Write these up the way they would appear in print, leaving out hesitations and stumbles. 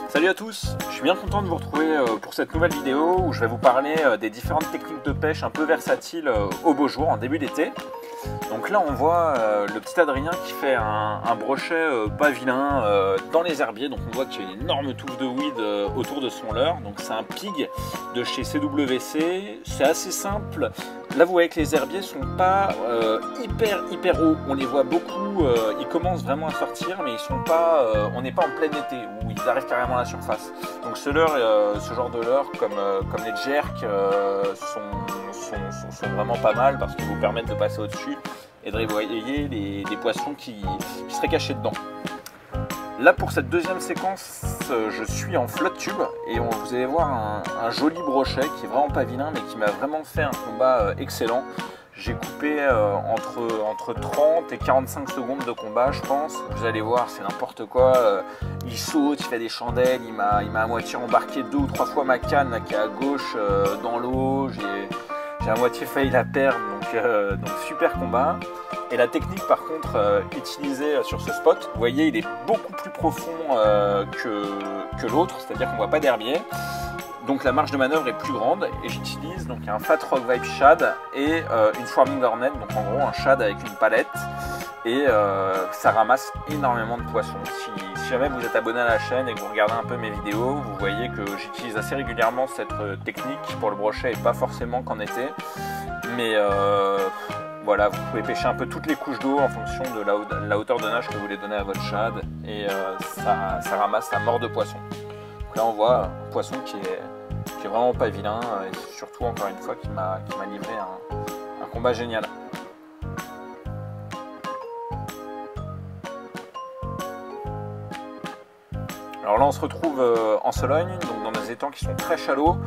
Salut à tous, je suis bien content de vous retrouver pour cette nouvelle vidéo où je vais vous parler des différentes techniques de pêche un peu versatiles au beau jour, en début d'été. Donc là on voit le petit Adrien qui fait un brochet pas vilain dans les herbiers. Donc on voit qu'il y a une énorme touffe de weed autour de son leurre. Donc c'est un pig de chez CWC, c'est assez simple. Là vous voyez que les herbiers sont pas hyper hauts, on les voit beaucoup, ils commencent vraiment à sortir mais ils sont pas, on n'est pas en plein été où ils arrivent carrément à la surface. Donc ce genre de leurre comme les jerks sont vraiment pas mal parce qu'ils vous permettent de passer au-dessus et de réveiller des poissons qui seraient cachés dedans. Là pour cette deuxième séquence, je suis en flotte tube et vous allez voir un joli brochet qui est vraiment pas vilain mais qui m'a vraiment fait un combat excellent. J'ai coupé entre 30 et 45 secondes de combat je pense. Vous allez voir, c'est n'importe quoi. Il saute, il fait des chandelles, il m'a à moitié embarqué 2 ou 3 fois ma canne là, qui est à gauche dans l'eau. J'ai à moitié failli la perdre, donc super combat. Et la technique par contre utilisée sur ce spot, vous voyez il est beaucoup plus profond que l'autre, c'est-à-dire qu'on ne voit pas d'herbier. Donc la marge de manœuvre est plus grande et j'utilise donc un Fat Rock Vibe Shad et une Swarming Hornet, donc en gros un shad avec une palette et ça ramasse énormément de poissons. Si jamais vous êtes abonné à la chaîne et que vous regardez un peu mes vidéos, vous voyez que j'utilise assez régulièrement cette technique pour le brochet et pas forcément qu'en été. Mais voilà, vous pouvez pêcher un peu toutes les couches d'eau en fonction de la hauteur de nage que vous voulez donner à votre shad et ça ramasse à mort de poisson. Donc là on voit un poisson qui est vraiment pas vilain et surtout encore une fois qui m'a livré un combat génial. Alors là on se retrouve en Sologne, donc dans des étangs qui sont très chalots.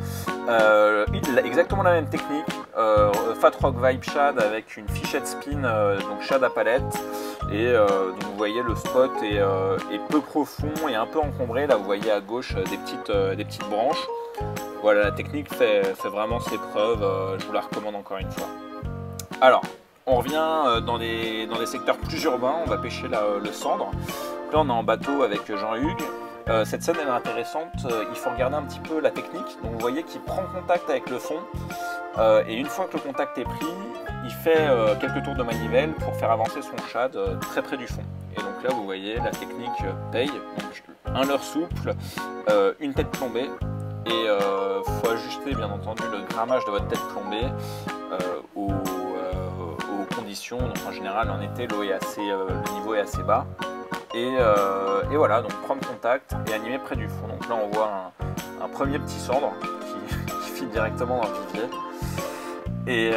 Il a exactement la même technique, Fat Rock Vibe Shad avec une fichette spin, donc shad à palette. Et donc vous voyez le spot est peu profond et un peu encombré. Là vous voyez à gauche des petites branches. Voilà, la technique fait vraiment ses preuves, je vous la recommande encore une fois. Alors, on revient dans des secteurs plus urbains, on va pêcher le cendre. Là on est en bateau avec Jean-Hugues. Cette scène elle est intéressante, il faut regarder un petit peu la technique. Donc vous voyez qu'il prend contact avec le fond et une fois que le contact est pris, il fait quelques tours de manivelle pour faire avancer son shad très près du fond. Et donc là vous voyez la technique paye, donc un leurre souple, une tête plombée et faut ajuster bien entendu le grammage de votre tête plombée aux conditions. Donc en général en été le niveau est assez bas. Et voilà, donc prendre contact et animer près du fond. Donc là on voit un premier petit cendre qui file directement dans le vivier. Et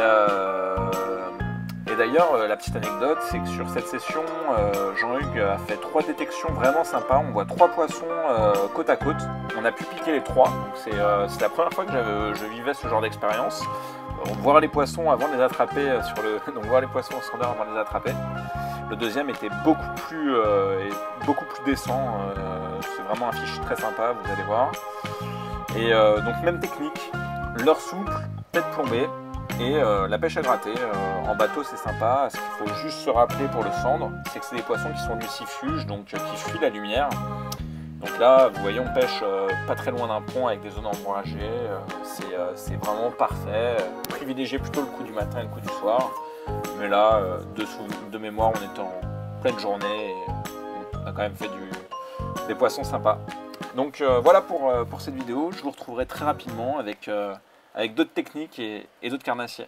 d'ailleurs la petite anecdote c'est que sur cette session Jean-Hugues a fait 3 détections vraiment sympas. On voit 3 poissons côte à côte. On a pu piquer les 3. C'est la première fois que je vivais ce genre d'expérience. Voir les poissons avant de les attraper donc voir les poissons au sondeur avant de les attraper. Le deuxième était beaucoup plus décent, c'est vraiment un fiche très sympa, vous allez voir. Et donc même technique, leurre souple, tête plombée et la pêche à gratter. En bateau c'est sympa, ce qu'il faut juste se rappeler pour le cendre, c'est que c'est des poissons qui sont lucifuges, donc qui fuient la lumière. Donc là, vous voyez, on pêche pas très loin d'un pont avec des zones ombragées, c'est vraiment parfait. Privilégiez plutôt le coup du matin et le coup du soir. Mais là, de mémoire, on était en pleine journée et on a quand même fait des poissons sympas. Donc voilà pour cette vidéo. Je vous retrouverai très rapidement avec d'autres techniques et d'autres carnassiers.